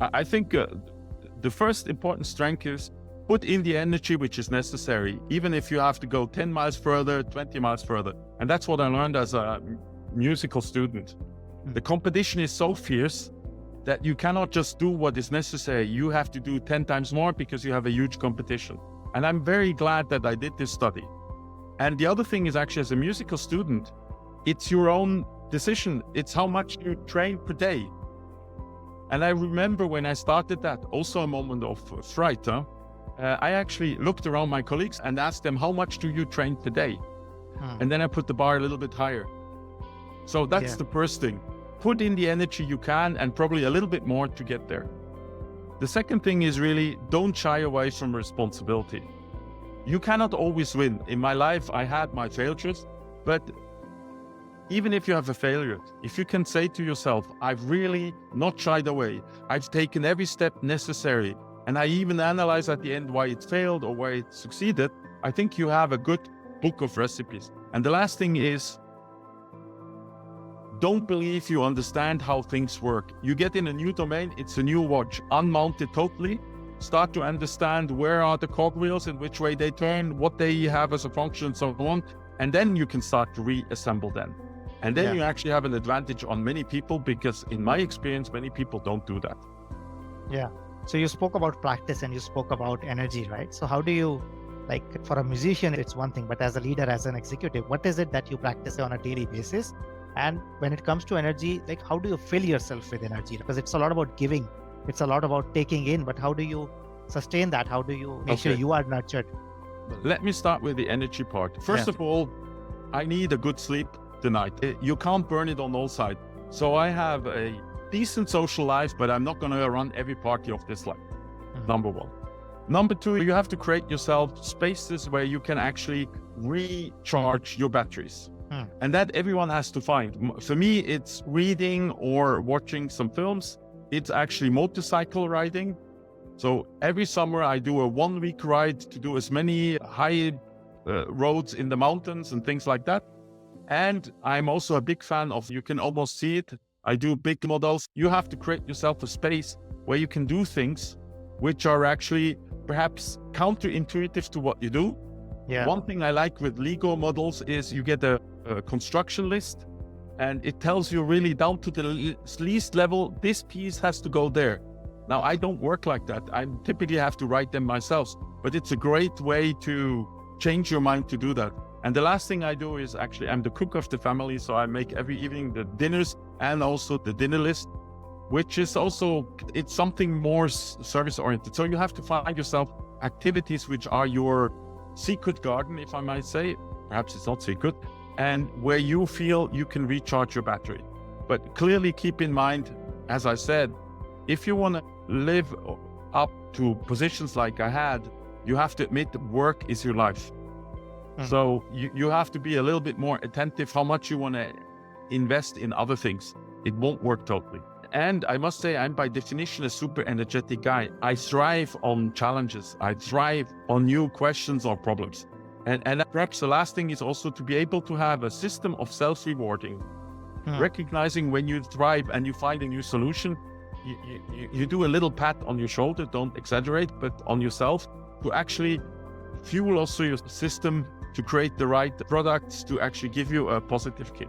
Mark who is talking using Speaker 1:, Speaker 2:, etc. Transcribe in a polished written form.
Speaker 1: I think the first important strength is put in the energy which is necessary, even if you have to go 10 miles further, 20 miles further. And that's what I learned as a musical student. The competition is so fierce that you cannot just do what is necessary. You have to do 10 times more because you have a huge competition. And I'm very glad that I did this study. And the other thing is actually, as a musical student, it's your own decision. It's how much you train per day. And I remember when I started that, also a moment of fright. I actually looked around my colleagues and asked them, how much do you train per day? And then I put the bar a little bit higher. So that's the first thing. Put in the energy you can and probably a little bit more to get there. The second thing is really don't shy away from responsibility. You cannot always win. In my life, I had my failures, but even if you have a failure, if you can say to yourself, I've really not shied away, I've taken every step necessary, and I even analyze at the end why it failed or why it succeeded, I think you have a good book of recipes. And the last thing is, don't believe you understand how things work. You get in a new domain, it's a new watch, unmount it totally, start to understand where are the cogwheels, in which way they turn, what they have as a function, and so on, and then you can start to reassemble them. And then you actually have an advantage on many people, because in my experience, many people don't do that.
Speaker 2: Yeah. So you spoke about practice and you spoke about energy, right? So how do you, like for a musician, it's one thing, but as a leader, as an executive, what is it that you practice on a daily basis? And when it comes to energy, like how do you fill yourself with energy? Because it's a lot about giving, it's a lot about taking in, but how do you sustain that? How do you make sure you are nurtured?
Speaker 1: Let me start with the energy part. First of all, I need a good sleep tonight. You can't burn it on all sides. So I have a decent social life, but I'm not going to run every party of this life. Number one. Number two, you have to create yourself spaces where you can actually recharge your batteries. And that everyone has to find. For me, it's reading or watching some films. It's actually motorcycle riding. So every summer I do a 1-week ride to do as many high roads in the mountains and things like that. And I'm also a big fan of, you can almost see it, I do big models. You have to create yourself a space where you can do things which are actually perhaps counterintuitive to what you do. One thing I like with Lego models is you get a construction list, and it tells you really down to the least level, this piece has to go there. Now, I don't work like that. I typically have to write them myself, but it's a great way to change your mind to do that. And the last thing I do is actually, I'm the cook of the family, so I make every evening the dinners and also the dinner list, which is also, it's something more service oriented. So you have to find yourself activities which are your secret garden, if I might say. Perhaps it's not secret, and where you feel you can recharge your battery. But clearly keep in mind, as I said, if you want to live up to positions like I had, you have to admit that work is your life. So you have to be a little bit more attentive how much you want to invest in other things. It won't work totally. And I must say, I'm by definition a super energetic guy. I thrive on challenges. I thrive on new questions or problems. And perhaps the last thing is also to be able to have a system of self-rewarding, recognizing when you thrive and you find a new solution, you do a little pat on your shoulder, don't exaggerate, but on yourself, to actually fuel also your system to create the right products to actually give you a positive kick.